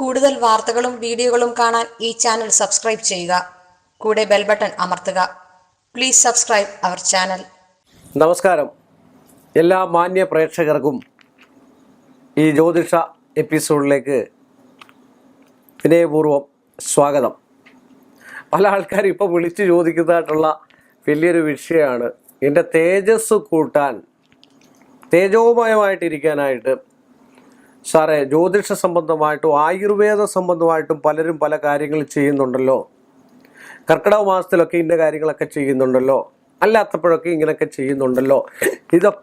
കൂടുതൽ വാർത്തകളും വീഡിയോകളും കാണാൻ ഈ ചാനൽ സബ്സ്ക്രൈബ് ചെയ്യുക. കൂടെ ബെൽ ബട്ടൺ അമർത്തുക. Please subscribe our channel. നമസ്കാരം. എല്ലാ മാന്യ പ്രേക്ഷകർക്കും ഈ ജ്യോതിഷ എപ്പിസോഡിലേക്ക് വിനയപൂർവ്വം സ്വാഗതം. പല ആൾക്കാരും ഇപ്പോൾ വിളിച്ച് ചോദിക്കുന്നതായിട്ടുള്ള വലിയൊരു വിഷയമാണ് എൻ്റെ തേജസ് കൂട്ടാൻ, തേജോമയമായിട്ടിരിക്കാനായിട്ട് സാറേ ജ്യോതിഷ സംബന്ധമായിട്ടും ആയുർവേദ സംബന്ധമായിട്ടും പലരും പല കാര്യങ്ങൾ ചെയ്യുന്നുണ്ടല്ലോ. കർക്കിടക മാസത്തിലൊക്കെ ഇന്ന കാര്യങ്ങളൊക്കെ ചെയ്യുന്നുണ്ടല്ലോ, അല്ലാത്തപ്പോഴൊക്കെ ഇങ്ങനെയൊക്കെ ചെയ്യുന്നുണ്ടല്ലോ. ഇതൊക്കെ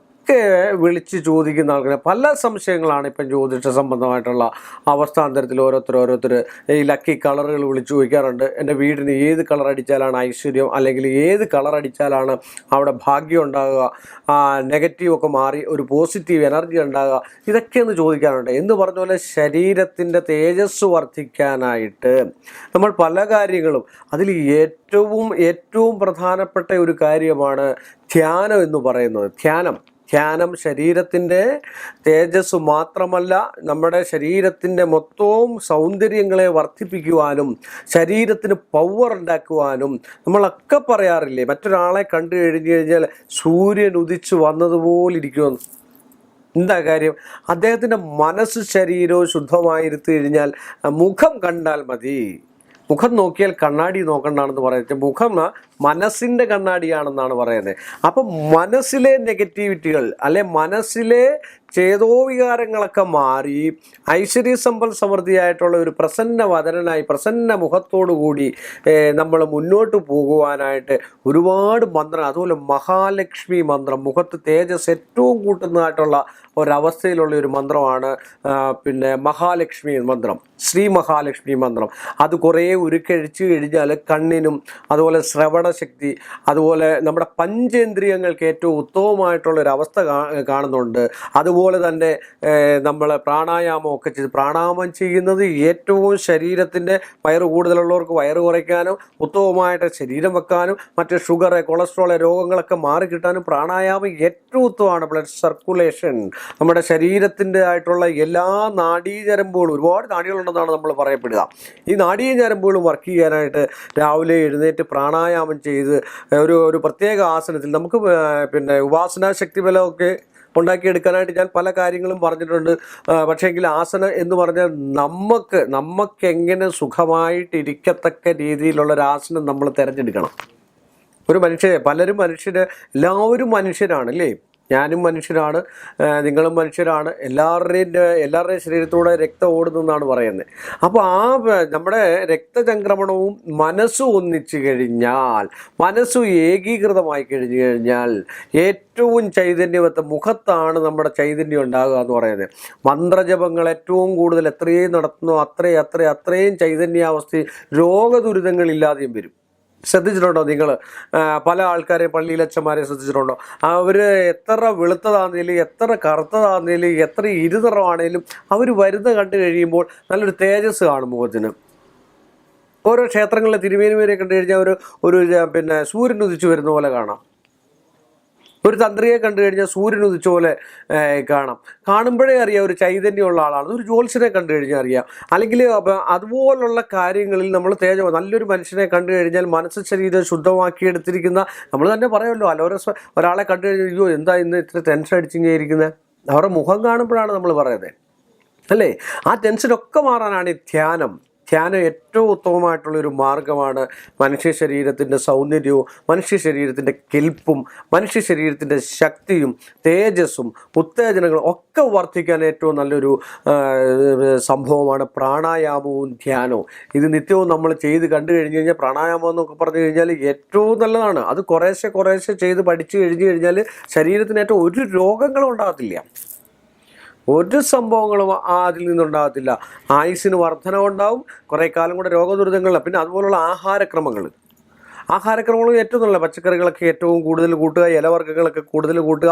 വിളിച്ച് ചോദിക്കുന്ന ആൾക്കാർ പല സംശയങ്ങളാണ് ഇപ്പം ജ്യോതിഷ സംബന്ധമായിട്ടുള്ള അവസ്ഥാന്തരത്തിൽ ഓരോരുത്തർ ഈ ലക്കി കളറുകൾ വിളിച്ച് ചോദിക്കാറുണ്ട്. എൻ്റെ വീടിന് ഏത് കളർ അടിച്ചാലാണ് ഐശ്വര്യം, അല്ലെങ്കിൽ ഏത് കളർ അടിച്ചാലാണ് അവിടെ ഭാഗ്യം ഉണ്ടാകുക, നെഗറ്റീവൊക്കെ മാറി ഒരു പോസിറ്റീവ് എനർജി ഉണ്ടാകുക, ഇതൊക്കെയൊന്ന് ചോദിക്കാറുണ്ട്. എന്ന് പറഞ്ഞ പോലെ ശരീരത്തിൻ്റെ തേജസ് വർദ്ധിക്കാനായിട്ട് നമ്മൾ പല കാര്യങ്ങളും, അതിൽ ഏറ്റവും പ്രധാനപ്പെട്ട ഒരു കാര്യമാണ് ധ്യാനം എന്ന് പറയുന്നത്. ധ്യാനം ശരീരത്തിൻ്റെ തേജസ് മാത്രമല്ല, നമ്മുടെ ശരീരത്തിൻ്റെ മൊത്തവും സൗന്ദര്യങ്ങളെ വർദ്ധിപ്പിക്കുവാനും ശരീരത്തിന് പവർ ഉണ്ടാക്കുവാനും നമ്മളൊക്കെ പറയാറില്ലേ, മറ്റൊരാളെ കണ്ടു കഴിഞ്ഞാൽ സൂര്യൻ ഉദിച്ചു വന്നതുപോലിരിക്കുമെന്ന്. എന്താ കാര്യം? അദ്ദേഹത്തിൻ്റെ മനസ്സ് ശരീരവും ശുദ്ധമായിരുത്തി കഴിഞ്ഞാൽ മുഖം കണ്ടാൽ മതി. മുഖം നോക്കിയാൽ കണ്ണാടി നോക്കണ്ടാണെന്ന് പറയുന്നത്. മുഖം മനസ്സിൻ്റെ കണ്ണാടിയാണെന്നാണ് പറയുന്നത്. അപ്പം മനസ്സിലെ നെഗറ്റിവിറ്റികൾ അല്ലെ മനസ്സിലെ ചേതോവികാരങ്ങളൊക്കെ മാറി ഐശ്വര്യ സമ്പൽ സമൃദ്ധിയായിട്ടുള്ള ഒരു പ്രസന്ന വദനനായി, പ്രസന്ന മുഖത്തോടു കൂടി നമ്മൾ മുന്നോട്ട് പോകുവാനായിട്ട് ഒരുപാട് മന്ത്രം, അതുപോലെ മഹാലക്ഷ്മി മന്ത്രം, മുഖത്ത് തേജസ് ഏറ്റവും കൂട്ടുന്നതായിട്ടുള്ള ഒരവസ്ഥയിലുള്ള ഒരു മന്ത്രമാണ് മഹാലക്ഷ്മി മന്ത്രം, ശ്രീ മഹാലക്ഷ്മി മന്ത്രം. അത് കുറേ ഉരുക്കഴിച്ച് കഴിഞ്ഞാൽ കണ്ണിനും അതുപോലെ ശ്രവണശക്തി, അതുപോലെ നമ്മുടെ പഞ്ചേന്ദ്രിയങ്ങൾക്ക് ഏറ്റവും ഉത്തമമായിട്ടുള്ളൊരവസ്ഥ കാണുന്നുണ്ട്. അതുപോലെ തന്നെ നമ്മൾ പ്രാണായാമമൊക്കെ ചെയ്ത്, പ്രാണായാമം ചെയ്യുന്നത് ഏറ്റവും ശരീരത്തിൻ്റെ വയറ് കൂടുതലുള്ളവർക്ക് വയറ് കുറയ്ക്കാനും ഉത്തമമായിട്ട് ശരീരം വെക്കാനും മറ്റ് ഷുഗർ, കൊളസ്ട്രോൾ രോഗങ്ങളൊക്കെ മാറിക്കിട്ടാനും പ്രാണായാമം ഏറ്റവും ഉത്തമമാണ്. ബ്ലഡ് സർക്കുലേഷൻ, നമ്മുടെ ശരീരത്തിൻ്റെ ആയിട്ടുള്ള എല്ലാ നാഡീഞരമ്പുകളും, ഒരുപാട് നാഡികളുണ്ടെന്നാണ് നമ്മൾ പറയപ്പെടുക. ഈ നാഡീഞരമ്പുകളും വർക്ക് ചെയ്യാനായിട്ട് രാവിലെ എഴുന്നേറ്റ് പ്രാണായാമം ചെയ്ത് ഒരു പ്രത്യേക ആസനത്തിൽ നമുക്ക് ഉപാസനാ ശക്തി ബലമൊക്കെ ഉണ്ടാക്കിയെടുക്കാനായിട്ട് ഞാൻ പല കാര്യങ്ങളും പറഞ്ഞിട്ടുണ്ട്. പക്ഷേങ്കിൽ ആസനം എന്ന് പറഞ്ഞാൽ നമുക്ക് എങ്ങനെ സുഖമായിട്ടിരിക്കത്തക്ക രീതിയിലുള്ളൊരു ആസനം നമ്മൾ തിരഞ്ഞെടുക്കണം. എല്ലാവരും മനുഷ്യരാണ് അല്ലേ? ഞാനും മനുഷ്യരാണ്, നിങ്ങളും മനുഷ്യരാണ്. എല്ലാവരുടെയും ശരീരത്തൂടെ രക്തം ഓടുന്നെന്നാണ് പറയുന്നത്. അപ്പോൾ നമ്മുടെ രക്തചംക്രമണവും മനസ്സും ഒന്നിച്ചു കഴിഞ്ഞാൽ, മനസ്സും ഏകീകൃതമായി കഴിഞ്ഞു കഴിഞ്ഞാൽ ഏറ്റവും ചൈതന്യവത്ത മുഖത്താണ് നമ്മുടെ ചൈതന്യം ഉണ്ടാകുക എന്ന് പറയുന്നത്. മന്ത്രജപങ്ങൾ ഏറ്റവും കൂടുതൽ എത്രയും നടത്തുന്നു അത്രയും ചൈതന്യാവസ്ഥയിൽ രോഗദുരിതങ്ങളില്ലാതെയും വരും. ശ്രദ്ധിച്ചിട്ടുണ്ടോ നിങ്ങൾ? പല ആൾക്കാരെയും പള്ളിയിലച്ചന്മാരെ ശ്രദ്ധിച്ചിട്ടുണ്ടോ? അവർ എത്ര വെളുത്തതാണെങ്കിലും എത്ര കറുത്തതാണെങ്കിലും എത്ര ഇരുനിറമാണെങ്കിലും അവർ വരുന്ന കണ്ടു കഴിയുമ്പോൾ നല്ലൊരു തേജസ് കാണും മുഖത്തിന്. ഓരോ ക്ഷേത്രങ്ങളിലെ തിരുമേനിമാരെ കണ്ടു കഴിഞ്ഞാൽ ഒരു സൂര്യൻ ഉദിച്ചു വരുന്ന പോലെ കാണാം. ഒരു തന്ത്രിയെ കണ്ടു കഴിഞ്ഞാൽ സൂര്യൻ ഉദിച്ച പോലെ കാണുമ്പോഴേ അറിയാം ഒരു ചൈതന്യമുള്ള ആളാണ്. ഒരു ജ്യോത്സ്യനെ കണ്ടു കഴിഞ്ഞാൽ അറിയാം. അല്ലെങ്കിൽ അതുപോലുള്ള കാര്യങ്ങളിൽ നമ്മൾ നല്ലൊരു മനുഷ്യനെ കണ്ടു കഴിഞ്ഞാൽ മനസ്സ് ശരീരം ശുദ്ധമാക്കിയെടുത്തിരിക്കുന്ന, നമ്മൾ തന്നെ പറയുമല്ലോ, ഒരാളെ കണ്ടു കഴിഞ്ഞാൽ അയ്യോ എന്താ ഇന്ന് ഇത്ര ടെൻഷൻ അടിച്ചിങ്ങനെ ഇരിക്കുന്നത്, അവരുടെ മുഖം കാണുമ്പോഴാണ് നമ്മൾ പറയുന്നത് അല്ലേ? ആ ടെൻഷനൊക്കെ മാറാനാണ് ഈ ധ്യാനം ഏറ്റവും ഉത്തമമായിട്ടുള്ളൊരു മാർഗമാണ്. മനുഷ്യ ശരീരത്തിൻ്റെ സൗന്ദര്യവും മനുഷ്യ ശരീരത്തിൻ്റെ കെൽപ്പും മനുഷ്യ ശരീരത്തിൻ്റെ ശക്തിയും തേജസ്സും ഉത്തേജനങ്ങളും ഒക്കെ വർദ്ധിക്കാൻ ഏറ്റവും നല്ലൊരു സംഭവമാണ് പ്രാണായാമവും ധ്യാനവും. ഇത് നിത്യവും നമ്മൾ ചെയ്ത് കണ്ടു കഴിഞ്ഞ് കഴിഞ്ഞാൽ, പ്രാണായാമം എന്നൊക്കെ പറഞ്ഞു കഴിഞ്ഞാൽ ഏറ്റവും നല്ലതാണ്. അത് കുറേശ്ശെ ചെയ്ത് പഠിച്ചു കഴിഞ്ഞു കഴിഞ്ഞാൽ ശരീരത്തിന് ഏറ്റവും ഒരു രോഗങ്ങളും ഉണ്ടാകത്തില്ല, ഒരു സംഭവങ്ങളും അതിൽ നിന്നുണ്ടാകത്തില്ല. ആയുസ്സിന് വർധനവുണ്ടാവും, കുറേ കാലം കൂടെ രോഗദുരിതങ്ങളില്ല. പിന്നെ അതുപോലുള്ള ആഹാരക്രമങ്ങൾ, ആഹാരക്രമങ്ങളും ഏറ്റവും നല്ല പച്ചക്കറികളൊക്കെ ഏറ്റവും കൂടുതൽ കൂട്ടുക, ഇലവർഗ്ഗങ്ങളൊക്കെ കൂടുതൽ കൂട്ടുക,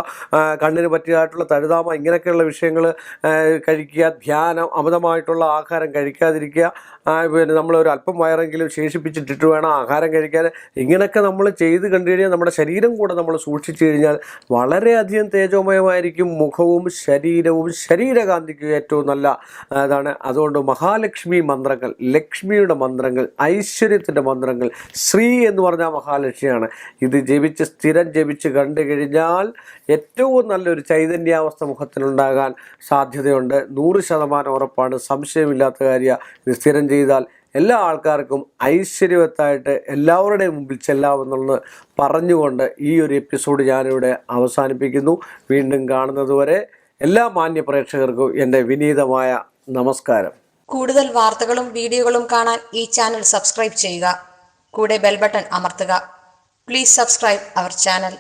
കണ്ണിന് പറ്റിയതായിട്ടുള്ള തഴുതാമ ഇങ്ങനെയൊക്കെയുള്ള വിഷയങ്ങൾ കഴിക്കുക, ധ്യാനം, അമിതമായിട്ടുള്ള ആഹാരം കഴിക്കാതിരിക്കുക, പിന്നെ നമ്മളൊരു അല്പം വയറെങ്കിലും ശേഷിപ്പിച്ചിട്ടിട്ട് വേണം ആഹാരം കഴിക്കാൻ. ഇങ്ങനെയൊക്കെ നമ്മൾ ചെയ്ത് കണ്ടു കഴിഞ്ഞാൽ നമ്മുടെ ശരീരം കൂടെ നമ്മൾ സൂക്ഷിച്ചു കഴിഞ്ഞാൽ വളരെയധികം തേജോമയമായിരിക്കും മുഖവും ശരീരവും. ശരീരകാന്തിക്ക് ഏറ്റവും നല്ല ഇതാണ്. അതുകൊണ്ട് മഹാലക്ഷ്മി മന്ത്രങ്ങൾ, ലക്ഷ്മിയുടെ മന്ത്രങ്ങൾ, ഐശ്വര്യത്തിൻ്റെ മന്ത്രങ്ങൾ, ശ്രീ എന്ന് പറഞ്ഞാൽ മഹാലക്ഷ്മിയാണ്. ഇത് സ്ഥിരം ജപിച്ച് കണ്ടു കഴിഞ്ഞാൽ ഏറ്റവും നല്ലൊരു ചൈതന്യാവസ്ഥ മുഖത്തിനുണ്ടാകാൻ സാധ്യതയുണ്ട്. 100% ഉറപ്പാണ്, സംശയമില്ലാത്ത കാര്യം. ഇത് സ്ഥിരം ചെയ്താൽ എല്ലാ ആൾക്കാർക്കും ഐശ്വര്യവത്തായിട്ട് എല്ലാവരുടെയും മുമ്പിൽ ചെല്ലാമെന്നുള്ളത് പറഞ്ഞുകൊണ്ട് ഈ ഒരു എപ്പിസോഡ് ഞാനിവിടെ അവസാനിപ്പിക്കുന്നു. വീണ്ടും കാണുന്നതുവരെ എല്ലാ മാന്യ പ്രേക്ഷകർക്കും എൻ്റെ വിനീതമായ നമസ്കാരം. കൂടുതൽ വാർത്തകളും വീഡിയോകളും കാണാൻ ഈ ചാനൽ സബ്സ്ക്രൈബ് ചെയ്യുക. കൂടെ ബെൽ ബട്ടൺ അമർത്തുക. Please subscribe our channel.